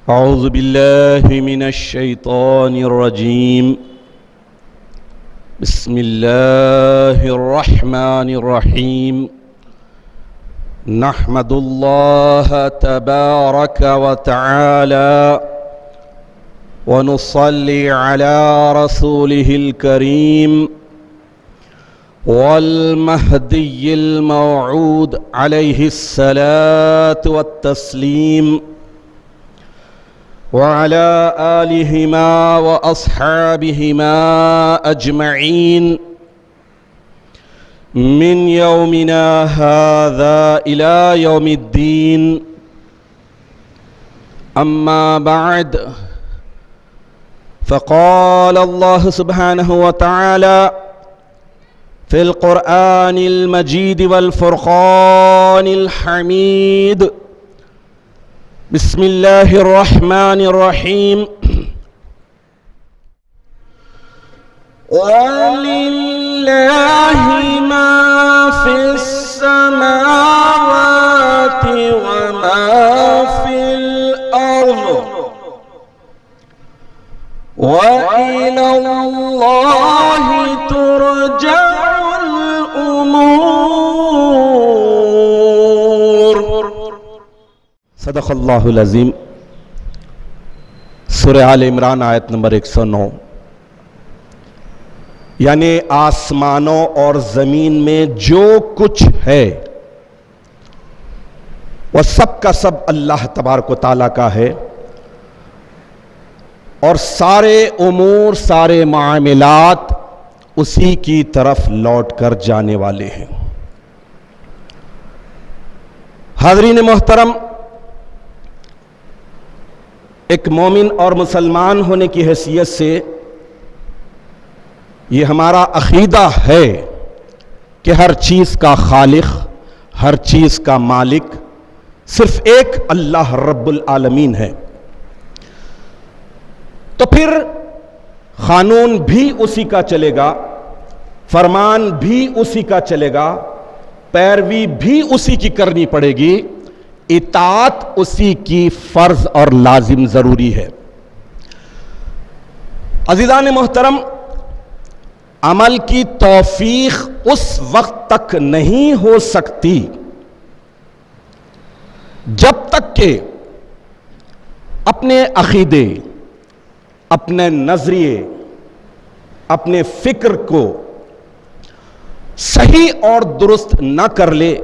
أعوذ بالله من الشيطان الرجيم. بسم الله الرحمن الرحيم. نحمد الله تبارك وتعالى ونصلي على رسوله الكريم والمهدي الموعود عليه الصلاة والتسليم وعلى آلهما وأصحابهما أجمعين من يومنا هذا إلى يوم الدين. أما بعد، فقال الله سبحانه وتعالى في القرآن المجيد والفرقان الحميد: بسم الله الرحمن الرحيم. ولله ما في السماوات وما في الأرض وإلى الله ترجع الأمور. صدق اللہ العظیم. سورہ آل عمران آیت نمبر 109. یعنی آسمانوں اور زمین میں جو کچھ ہے وہ سب کا سب اللہ تبارک و تعالیٰ کا ہے، اور سارے امور، سارے معاملات اسی کی طرف لوٹ کر جانے والے ہیں. حاضرین محترم، ایک مومن اور مسلمان ہونے کی حیثیت سے یہ ہمارا عقیدہ ہے کہ ہر چیز کا خالق، ہر چیز کا مالک صرف ایک اللہ رب العالمین ہے. تو پھر قانون بھی اسی کا چلے گا، فرمان بھی اسی کا چلے گا، پیروی بھی اسی کی کرنی پڑے گی، اطاعت اسی کی فرض اور لازم ضروری ہے. عزیزان محترم، عمل کی توفیق اس وقت تک نہیں ہو سکتی جب تک کہ اپنے عقیدے، اپنے نظریے، اپنے فکر کو صحیح اور درست نہ کر لے.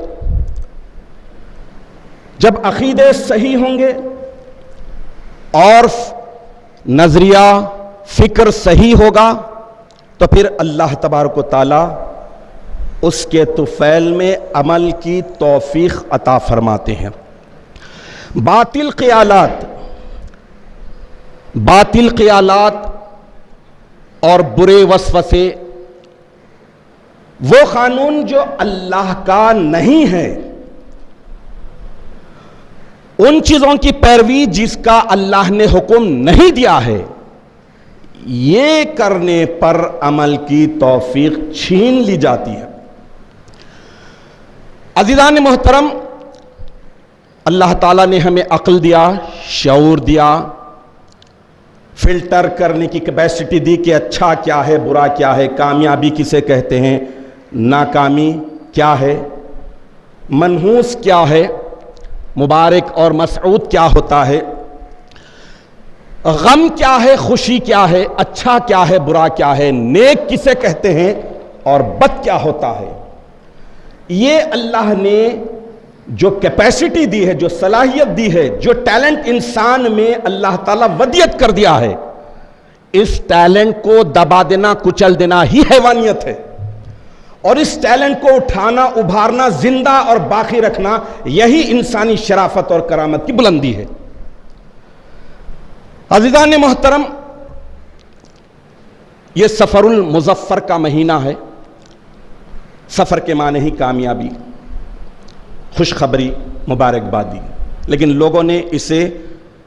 جب عقیدے صحیح ہوں گے اور نظریہ، فکر صحیح ہوگا تو پھر اللہ تبارک و تعالیٰ اس کے طفیل میں عمل کی توفیق عطا فرماتے ہیں. باطل خیالات اور برے وسوسے، وہ قانون جو اللہ کا نہیں ہے، ان چیزوں کی پیروی جس کا اللہ نے حکم نہیں دیا ہے، یہ کرنے پر عمل کی توفیق چھین لی جاتی ہے. عزیزان محترم، اللہ تعالیٰ نے ہمیں عقل دیا، شعور دیا، فلٹر کرنے کی کیپیسٹی دی کہ اچھا کیا ہے، برا کیا ہے، کامیابی کسے کہتے ہیں، ناکامی کیا ہے، منحوس کیا ہے، مبارک اور مسعود کیا ہوتا ہے، غم کیا ہے، خوشی کیا ہے، اچھا کیا ہے، برا کیا ہے، نیک کسے کہتے ہیں اور بد کیا ہوتا ہے. یہ اللہ نے جو کیپیسٹی دی ہے، جو صلاحیت دی ہے، جو ٹیلنٹ انسان میں اللہ تعالیٰ ودیت کر دیا ہے، اس ٹیلنٹ کو دبا دینا، کچل دینا ہی حیوانیت ہے. اور اس ٹیلنٹ کو اٹھانا، ابھارنا، زندہ اور باقی رکھنا، یہی انسانی شرافت اور کرامت کی بلندی ہے. عزیزان محترم، یہ سفر المظفر کا مہینہ ہے. سفر کے معنی ہی کامیابی، خوشخبری، مبارکبادی، لیکن لوگوں نے اسے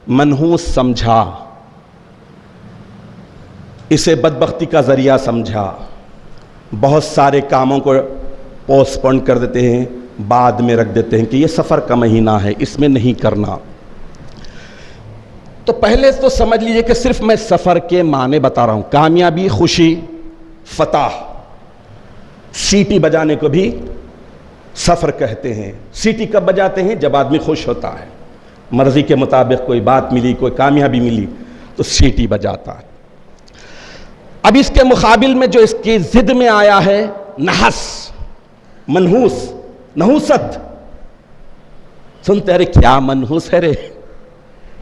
منحوس سمجھا، اسے بدبختی کا ذریعہ سمجھا. بہت سارے کاموں کو پوسٹ پون کر دیتے ہیں، بعد میں رکھ دیتے ہیں کہ یہ سفر کا مہینہ ہے، اس میں نہیں کرنا. تو پہلے تو سمجھ لیجئے کہ صرف میں سفر کے معنی بتا رہا ہوں. کامیابی، خوشی، فتح. سیٹی بجانے کو بھی سفر کہتے ہیں. سیٹی کب بجاتے ہیں؟ جب آدمی خوش ہوتا ہے، مرضی کے مطابق کوئی بات ملی، کوئی کامیابی ملی تو سیٹی بجاتا ہے. اب اس کے مقابل میں جو اس کی ضد میں آیا ہے نحس، منحوس، نحوست. سنتے ارے کیا منحوس ہے رے.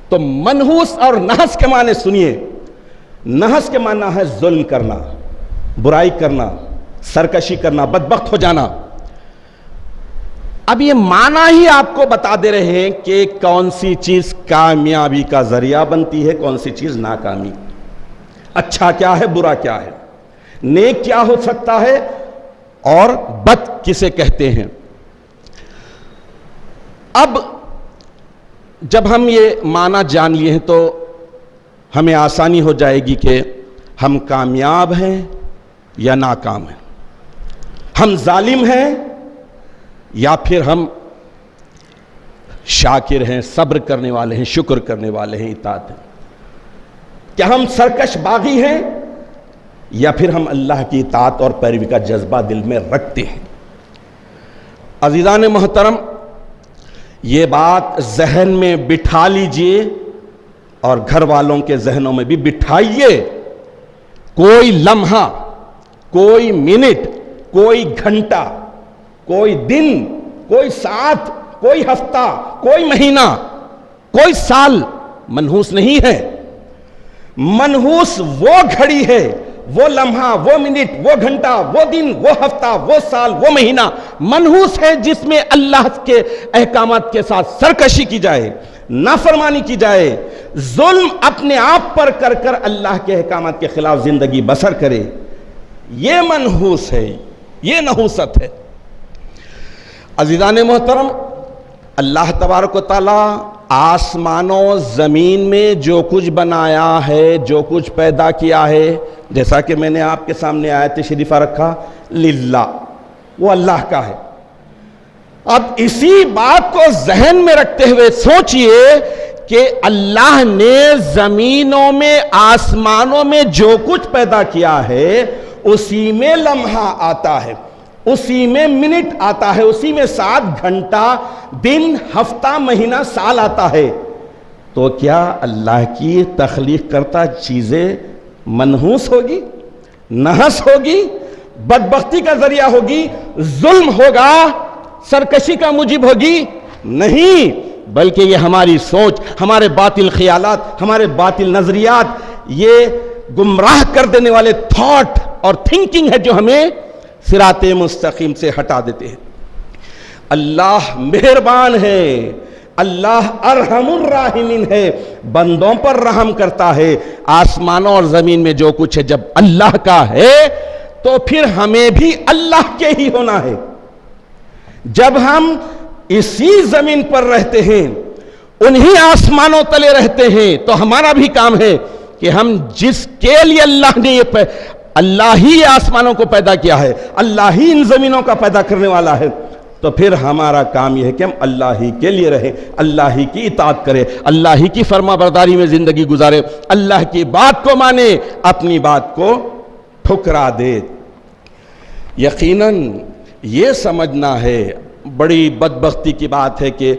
تو منحوس اور نحس کے معنی سنیے. نحس کے معنی ہے ظلم کرنا، برائی کرنا، سرکشی کرنا، بدبخت ہو جانا. اب یہ معنی ہی آپ کو بتا دے رہے ہیں کہ کون سی چیز کامیابی کا ذریعہ بنتی ہے، کون سی چیز ناکامی. اچھا کیا ہے، برا کیا ہے، نیک کیا ہو سکتا ہے اور بد کسے کہتے ہیں. اب جب ہم یہ معنی جان لیے ہیں تو ہمیں آسانی ہو جائے گی کہ ہم کامیاب ہیں یا ناکام ہیں، ہم ظالم ہیں یا پھر ہم شاکر ہیں، صبر کرنے والے ہیں، شکر کرنے والے ہیں، اطاعت ہیں. کیا ہم سرکش باغی ہیں یا پھر ہم اللہ کی اطاعت اور پیروی کا جذبہ دل میں رکھتے ہیں. عزیزان محترم، یہ بات ذہن میں بٹھا لیجئے اور گھر والوں کے ذہنوں میں بھی بٹھائیے. کوئی لمحہ، کوئی منٹ، کوئی گھنٹہ، کوئی دن، کوئی ساعت، کوئی ہفتہ، کوئی مہینہ، کوئی سال منحوس نہیں ہے. منحوس وہ گھڑی ہے، وہ لمحہ، وہ منٹ، وہ گھنٹہ، وہ دن، وہ ہفتہ، وہ سال، وہ مہینہ منحوس ہے جس میں اللہ کے احکامات کے ساتھ سرکشی کی جائے، نافرمانی کی جائے، ظلم اپنے آپ پر کر کر اللہ کے احکامات کے خلاف زندگی بسر کرے. یہ منحوس ہے، یہ نحوست ہے. عزیزان محترم، اللہ تبارک و تعالی آسمانوں زمین میں جو کچھ بنایا ہے، جو کچھ پیدا کیا ہے، جیسا کہ میں نے آپ کے سامنے آیت شریفہ رکھا، للہ، وہ اللہ کا ہے. اب اسی بات کو ذہن میں رکھتے ہوئے سوچئے کہ اللہ نے زمینوں میں، آسمانوں میں جو کچھ پیدا کیا ہے اسی میں لمحہ آتا ہے، اسی میں منٹ آتا ہے، اسی میں ساعت، گھنٹہ، دن، ہفتہ، مہینہ، سال آتا ہے. تو کیا اللہ کی تخلیق کرتا چیزیں منحوس ہوگی، نحس ہوگی، بدبختی کا ذریعہ ہوگی، ظلم ہوگا، سرکشی کا موجب ہوگی؟ نہیں، بلکہ یہ ہماری سوچ، ہمارے باطل خیالات، ہمارے باطل نظریات، یہ گمراہ کر دینے والے تھاٹ اور تھنکنگ ہے جو ہمیں صراط مستقیم سے ہٹا دیتے ہیں. اللہ مہربان ہے، اللہ ارحم الراحمین ہے، بندوں پر رحم کرتا ہے. آسمانوں اور زمین میں جو کچھ ہے جب اللہ کا ہے تو پھر ہمیں بھی اللہ کے ہی ہونا ہے. جب ہم اسی زمین پر رہتے ہیں، انہی آسمانوں تلے رہتے ہیں، تو ہمارا بھی کام ہے کہ ہم جس کے لیے اللہ نے اللہ ہی آسمانوں کو پیدا کیا ہے، اللہ ہی ان زمینوں کا پیدا کرنے والا ہے، تو پھر ہمارا کام یہ ہے کہ ہم اللہ ہی کے لیے رہیں، اللہ ہی کی اطاعت کریں، اللہ ہی کی فرما برداری میں زندگی گزارے، اللہ کی بات کو مانے، اپنی بات کو ٹھکرا دے. یقیناً یہ سمجھنا ہے، بڑی بدبختی کی بات ہے کہ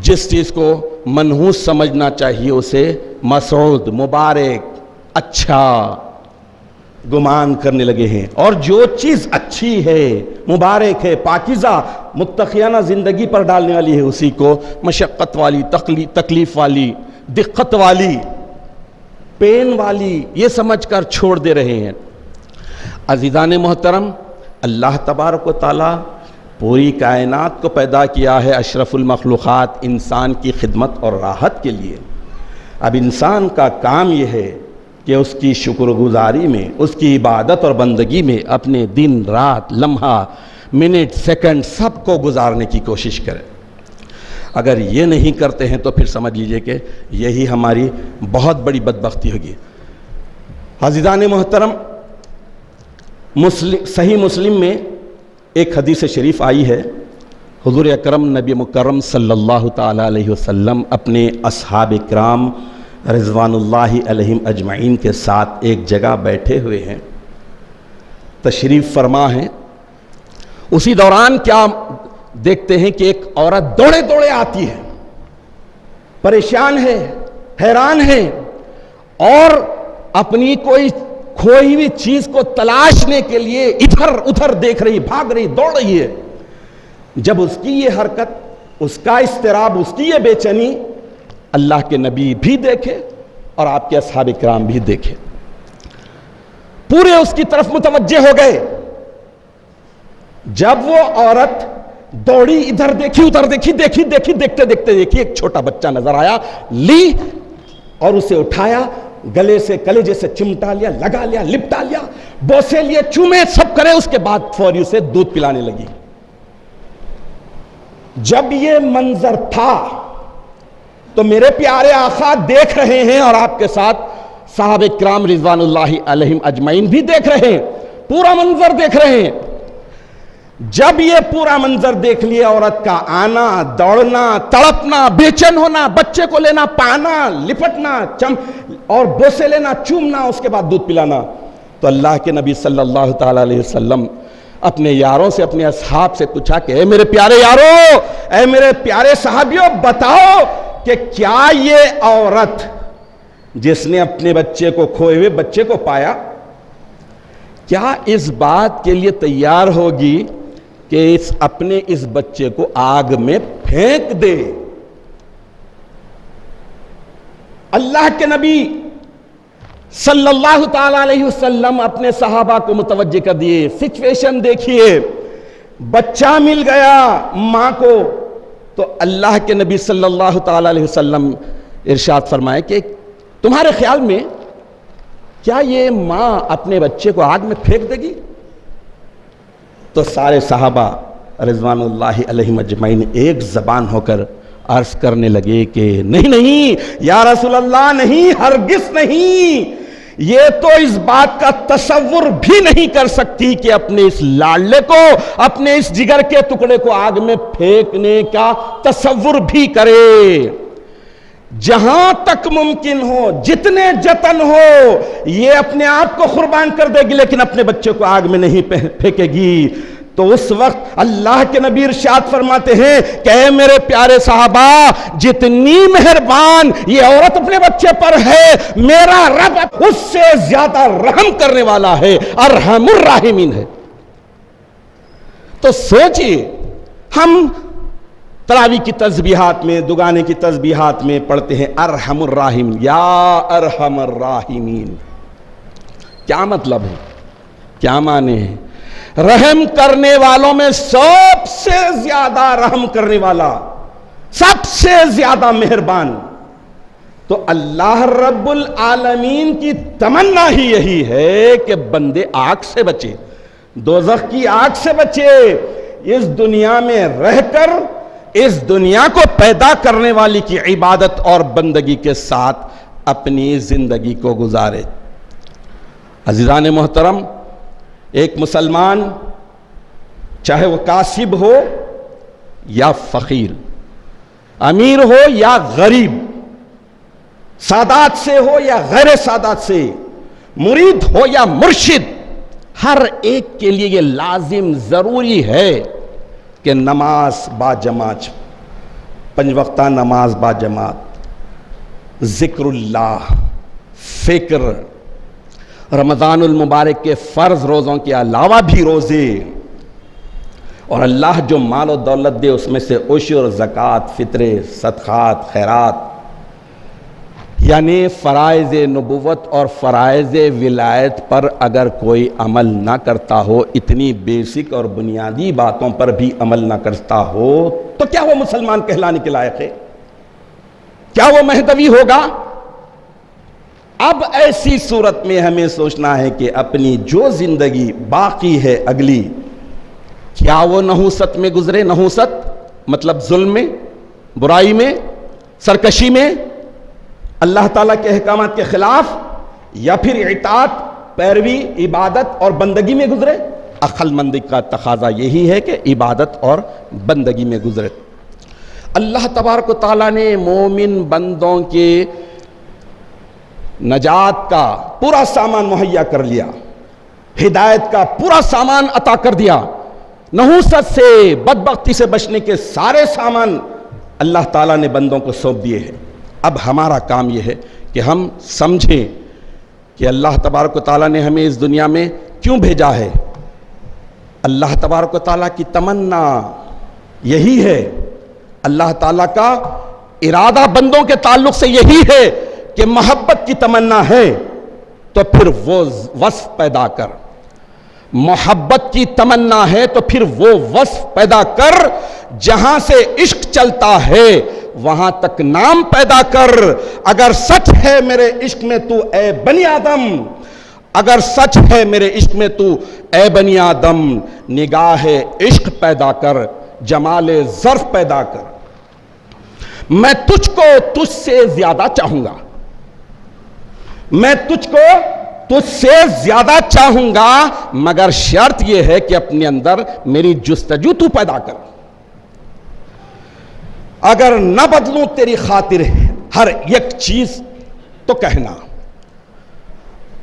جس چیز کو منحوس سمجھنا چاہیے اسے مسعود، مبارک، اچھا گمان کرنے لگے ہیں، اور جو چیز اچھی ہے، مبارک ہے، پاکیزہ، متقیانہ زندگی پر ڈالنے والی ہے، اسی کو مشقت والی، تکلیف والی، دقت والی، پین والی یہ سمجھ کر چھوڑ دے رہے ہیں. عزیزان محترم، اللہ تبارک و تعالی پوری کائنات کو پیدا کیا ہے اشرف المخلوقات، انسان کی خدمت اور راحت کے لیے. اب انسان کا کام یہ ہے کہ اس کی شکر گزاری میں، اس کی عبادت اور بندگی میں اپنے دن، رات، لمحہ، منٹ، سیکنڈ سب کو گزارنے کی کوشش کرے. اگر یہ نہیں کرتے ہیں تو پھر سمجھ لیجئے کہ یہی ہماری بہت بڑی بدبختی ہوگی. عزیزان محترم، صحیح مسلم میں ایک حدیث شریف آئی ہے، حضور اکرم نبی مکرم صلی اللہ تعالیٰ علیہ وسلم اپنے اصحاب کرام رضوان اللہ علیہم اجمعین کے ساتھ ایک جگہ بیٹھے ہوئے ہیں، تشریف فرما ہیں۔ اسی دوران کیا دیکھتے ہیں کہ ایک عورت دوڑے دوڑے آتی ہے، پریشان ہے، حیران ہے، اور اپنی کوئی کھوئی ہوئی چیز کو تلاشنے کے لیے ادھر ادھر دیکھ رہی، بھاگ رہی، دوڑ رہی ہے۔ جب اس کی یہ حرکت، اس کا اضطراب، اس کی یہ بے چینی اللہ کے نبی بھی دیکھے اور آپ کے اصحاب کرام بھی دیکھے، پورے اس کی طرف متوجہ ہو گئے۔ جب وہ عورت دوڑی، ادھر دیکھی ادھر دیکھی، دیکھتے دیکھتے ایک چھوٹا بچہ نظر آیا، لی اور اسے اٹھایا، گلے سے کلیجے سے چمٹا لیا، لگا لیا، لپٹا لیا، بوسے لیے، چومے، سب کرے، اس کے بعد فوری اسے دودھ پلانے لگی۔ جب یہ منظر تھا تو میرے پیارے آقا دیکھ رہے ہیں اور آپ کے ساتھ صحابہ کرام رضوان اللہ علیہم اجمعین بھی دیکھ رہے ہیں، پورا منظر دیکھ رہے ہیں۔ جب یہ پورا منظر دیکھ لیا، عورت کا آنا، دوڑنا، تڑپنا، بے چین ہونا، بچے کو لینا، پانا، لپٹنا، اور بوسے لینا، چومنا، اس کے بعد دودھ پلانا، تو اللہ کے نبی صلی اللہ تعالیٰ علیہ وسلم اپنے یاروں سے، اپنے اصحاب سے پوچھا کہ اے میرے پیارے یاروں، اے میرے پیارے صحابیوں، بتاؤ کہ کیا یہ عورت جس نے اپنے بچے کو، کھوئے ہوئے بچے کو پایا، کیا اس بات کے لیے تیار ہوگی کہ اپنے اس بچے کو آگ میں پھینک دے؟ اللہ کے نبی صلی اللہ تعالیٰ علیہ وسلم اپنے صحابہ کو متوجہ کر دیے، سچویشن دیکھیے، بچہ مل گیا ماں کو، تو اللہ کے نبی صلی اللہ تعالیٰ علیہ وسلم ارشاد فرمائے کہ تمہارے خیال میں کیا یہ ماں اپنے بچے کو آگ میں پھینک دے گی؟ تو سارے صحابہ رضوان اللہ علیہم اجمعین ایک زبان ہو کر عرض کرنے لگے کہ نہیں یا رسول اللہ، نہیں، ہرگز نہیں، یہ تو اس بات کا تصور بھی نہیں کر سکتی کہ اپنے اس لاڈلے کو، اپنے اس جگر کے ٹکڑے کو آگ میں پھینکنے کا تصور بھی کرے۔ جہاں تک ممکن ہو، جتنے جتن ہو، یہ اپنے آپ کو قربان کر دے گی، لیکن اپنے بچے کو آگ میں نہیں پھینکے گی۔ تو اس وقت اللہ کے نبی ارشاد فرماتے ہیں کہ اے میرے پیارے صحابہ، جتنی مہربان یہ عورت اپنے بچے پر ہے، میرا رب اس سے زیادہ رحم کرنے والا ہے، ارحم الراحمین ہے۔ تو سوچئے، ہم تراویح کی تسبیحات میں، دگانے کی تسبیحات میں پڑھتے ہیں ارحم الراحمین، یا ارحم الراحمین، کیا مطلب ہے، کیا معنی ہے؟ رحم کرنے والوں میں سب سے زیادہ رحم کرنے والا، سب سے زیادہ مہربان۔ تو اللہ رب العالمین کی تمنا ہی یہی ہے کہ بندے آگ سے بچے، دوزخ کی آگ سے بچے، اس دنیا میں رہ کر اس دنیا کو پیدا کرنے والی کی عبادت اور بندگی کے ساتھ اپنی زندگی کو گزارے۔ عزیزان محترم، ایک مسلمان چاہے وہ کاسب ہو یا فقیر، امیر ہو یا غریب، سادات سے ہو یا غیر سادات سے، مرید ہو یا مرشد، ہر ایک کے لیے یہ لازم ضروری ہے کہ نماز با جماعت، 5 وقتہ نماز با جماعت، ذکر اللہ، فکر، رمضان المبارک کے فرض روزوں کے علاوہ بھی روزے، اور اللہ جو مال و دولت دے اس میں سے عشر، زکوٰۃ، فطرے، صدقات، خیرات، یعنی فرائض نبوت اور فرائض ولایت پر اگر کوئی عمل نہ کرتا ہو، اتنی بیسک اور بنیادی باتوں پر بھی عمل نہ کرتا ہو، تو کیا وہ مسلمان کہلانے کے لائق ہے؟ کیا وہ مہدوی ہوگا؟ اب ایسی صورت میں ہمیں سوچنا ہے کہ اپنی جو زندگی باقی ہے اگلی، کیا وہ نحوست میں گزرے؟ نحوست مطلب ظلم میں، برائی میں، سرکشی میں، اللہ تعالیٰ کے احکامات کے خلاف، یا پھر اطاعت، پیروی، عبادت اور بندگی میں گزرے؟ عقل مندی کا تقاضا یہی ہے کہ عبادت اور بندگی میں گزرے۔ اللہ تبارک و تعالیٰ نے مومن بندوں کے نجات کا پورا سامان مہیا کر لیا، ہدایت کا پورا سامان عطا کر دیا، نحوست سے بدبختی سے بچنے کے سارے سامان اللہ تعالیٰ نے بندوں کو سونپ دیے ہیں۔ اب ہمارا کام یہ ہے کہ ہم سمجھیں کہ اللہ تبارک و تعالیٰ نے ہمیں اس دنیا میں کیوں بھیجا ہے۔ اللہ تبارک و تعالیٰ کی تمنا یہی ہے، اللہ تعالیٰ کا ارادہ بندوں کے تعلق سے یہی ہے کہ محبت کی تمنا ہے تو پھر وہ وصف پیدا کر، محبت کی تمنا ہے تو پھر وہ وصف پیدا کر، جہاں سے عشق چلتا ہے وہاں تک نام پیدا کر۔ اگر سچ ہے میرے عشق میں تو اے بنی آدم، اگر سچ ہے میرے عشق میں تو اے بنی آدم، نگاہ عشق پیدا کر، جمال ظرف پیدا کر۔ میں تجھ کو تجھ سے زیادہ چاہوں گا، میں تجھ کو تجھ سے زیادہ چاہوں گا، مگر شرط یہ ہے کہ اپنے اندر میری جستجو تو پیدا کر۔ اگر نہ بدلوں تیری خاطر ہر ایک چیز تو کہنا،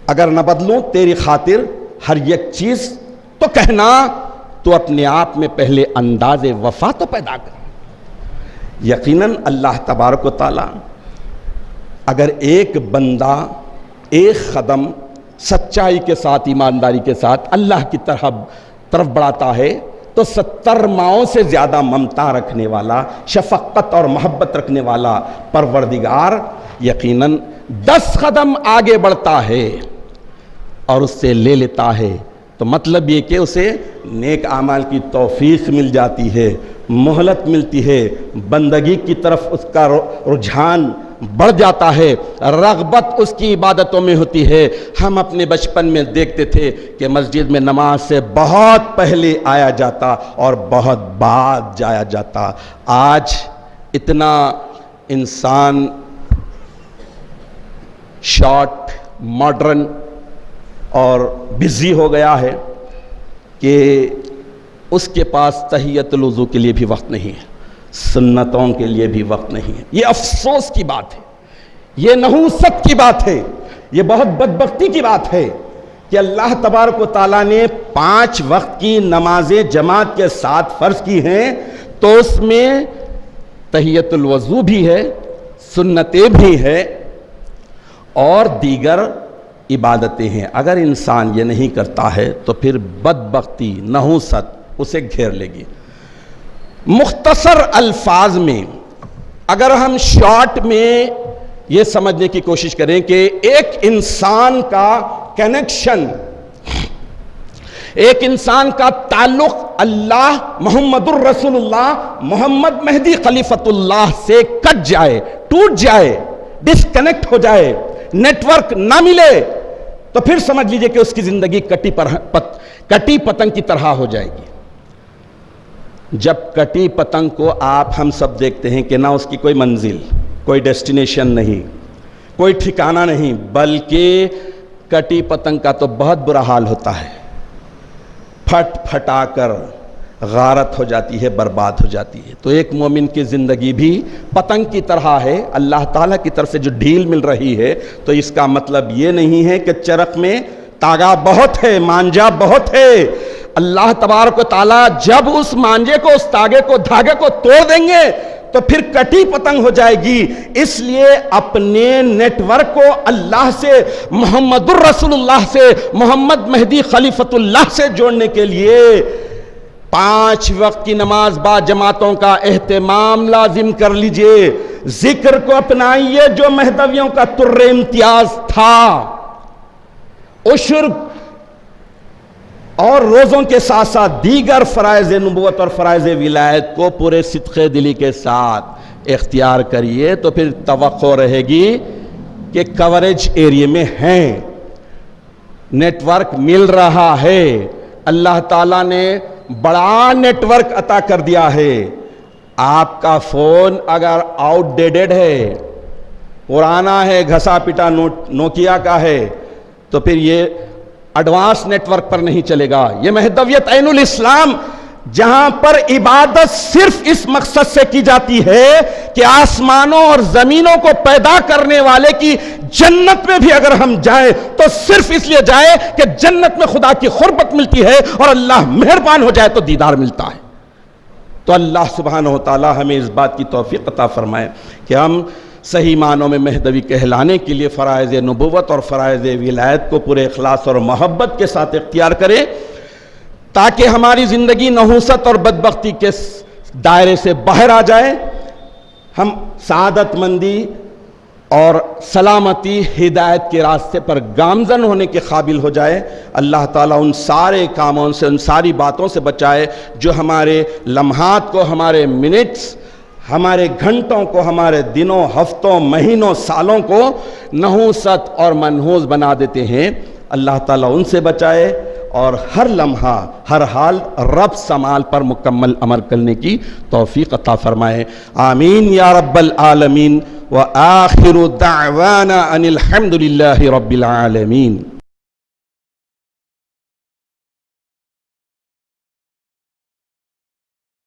اگر نہ بدلوں تیری خاطر ہر ایک چیز تو کہنا، تو اپنے آپ میں پہلے انداز وفا تو پیدا کر۔ یقیناً اللہ تبارک و تعالی اگر ایک بندہ ایک قدم سچائی کے ساتھ، ایمانداری کے ساتھ اللہ کی طرف بڑھاتا ہے تو 70 ماؤں سے زیادہ ممتا رکھنے والا، شفقت اور محبت رکھنے والا پروردگار یقیناً 10 قدم آگے بڑھتا ہے اور اس سے لے لیتا ہے۔ تو مطلب یہ کہ اسے نیک اعمال کی توفیق مل جاتی ہے، مہلت ملتی ہے، بندگی کی طرف اس کا رجحان بڑھ جاتا ہے، رغبت اس کی عبادتوں میں ہوتی ہے۔ ہم اپنے بچپن میں دیکھتے تھے کہ مسجد میں نماز سے بہت پہلے آیا جاتا اور بہت بعد جایا جاتا۔ آج اتنا انسان شارٹ، ماڈرن اور بزی ہو گیا ہے کہ اس کے پاس تحیت الوضو کے لیے بھی وقت نہیں ہے، سنتوں کے لیے بھی وقت نہیں ہے۔ یہ افسوس کی بات ہے، یہ نحوست کی بات ہے، یہ بہت بدبختی کی بات ہے کہ اللہ تبارک و تعالیٰ نے 5 وقت کی نمازیں جماعت کے ساتھ فرض کی ہیں، تو اس میں تحیت الوضو بھی ہے، سنتیں بھی ہے اور دیگر عبادتیں ہیں۔ اگر انسان یہ نہیں کرتا ہے تو پھر بدبختی، نحوست اسے گھیر لے گی۔ مختصر الفاظ میں اگر ہم شارٹ میں یہ سمجھنے کی کوشش کریں کہ ایک انسان کا کنیکشن، ایک انسان کا تعلق اللہ محمد الرسول اللہ محمد مہدی خلیفۃ اللہ سے کٹ جائے، ٹوٹ جائے، ڈسکنیکٹ ہو جائے، نیٹ ورک نہ ملے، تو پھر سمجھ لیجئے کہ اس کی زندگی کٹی پتنگ کی طرح ہو جائے گی۔ جب کٹی پتنگ کو ہم سب دیکھتے ہیں کہ نہ اس کی کوئی منزل، کوئی ڈیسٹینیشن نہیں، کوئی ٹھکانہ نہیں، بلکہ کٹی پتنگ کا تو بہت برا حال ہوتا ہے، پھٹ پھٹا کر غارت ہو جاتی ہے، برباد ہو جاتی ہے۔ تو ایک مومن کی زندگی بھی پتنگ کی طرح ہے، اللہ تعالیٰ کی طرف سے جو ڈھیل مل رہی ہے، تو اس کا مطلب یہ نہیں ہے کہ چرخ میں تاگا بہت ہے، مانجا بہت ہے۔ اللہ تبارک و تعالیٰ جب اس مانجے کو، اس تاگے کو، دھاگے کو توڑ دیں گے تو پھر کٹی پتنگ ہو جائے گی۔ اس لیے اپنے نیٹ ورک کو اللہ سے، محمد الرسول اللہ سے، محمد مہدی خلیفۃ اللہ سے جوڑنے کے لیے 5 وقت کی نماز با جماعتوں کا اہتمام لازم کر لیجئے۔ ذکر کو اپنائیے جو مہدویوں کا تر امتیاز تھا۔ عشر اور روزوں کے ساتھ ساتھ دیگر فرائض نبوت اور فرائض ولایت کو پورے صدق دلی کے ساتھ اختیار کریے، تو پھر توقع رہے گی کہ کوریج ایریا میں ہیں، نیٹ ورک مل رہا ہے، اللہ تعالیٰ نے بڑا نیٹ ورک عطا کر دیا ہے۔ آپ کا فون اگر آؤٹ ڈیٹڈ ہے، پرانا ہے، گھسا پٹا نوکیا کا ہے، تو پھر یہ ایڈوانس نیٹ ورک پر نہیں چلے گا. یہ مہدویت عین الاسلام جہاں پر عبادت صرف اس مقصد سے کی جاتی ہے کہ آسمانوں اور زمینوں کو پیدا کرنے والے کی جنت میں بھی اگر ہم جائیں تو صرف اس لیے جائیں کہ جنت میں خدا کی قربت ملتی ہے اور اللہ مہربان ہو جائے تو دیدار ملتا ہے. تو اللہ سبحانہ و تعالی ہمیں اس بات کی توفیق عطا فرمائے کہ ہم صحیح معنوں میں مہدوی کہلانے کے لیے فرائض نبوت اور فرائض ولایت کو پورے اخلاص اور محبت کے ساتھ اختیار کریں تاکہ ہماری زندگی نحوست اور بدبختی کے دائرے سے باہر آ جائے, ہم سعادت مندی اور سلامتی ہدایت کے راستے پر گامزن ہونے کے قابل ہو جائے. اللہ تعالیٰ ان سارے کاموں سے, ان ساری باتوں سے بچائے جو ہمارے لمحات کو, ہمارے منٹس, ہمارے گھنٹوں کو, ہمارے دنوں, ہفتوں, مہینوں, سالوں کو نحوست اور منحوس بنا دیتے ہیں. اللہ تعالیٰ ان سے بچائے اور ہر لمحہ ہر حال رب سمال پر مکمل عمل کرنے کی توفیق عطا فرمائے. آمین یا رب العالمین. وآخر دعوانا ان الحمد للہ رب العالمین.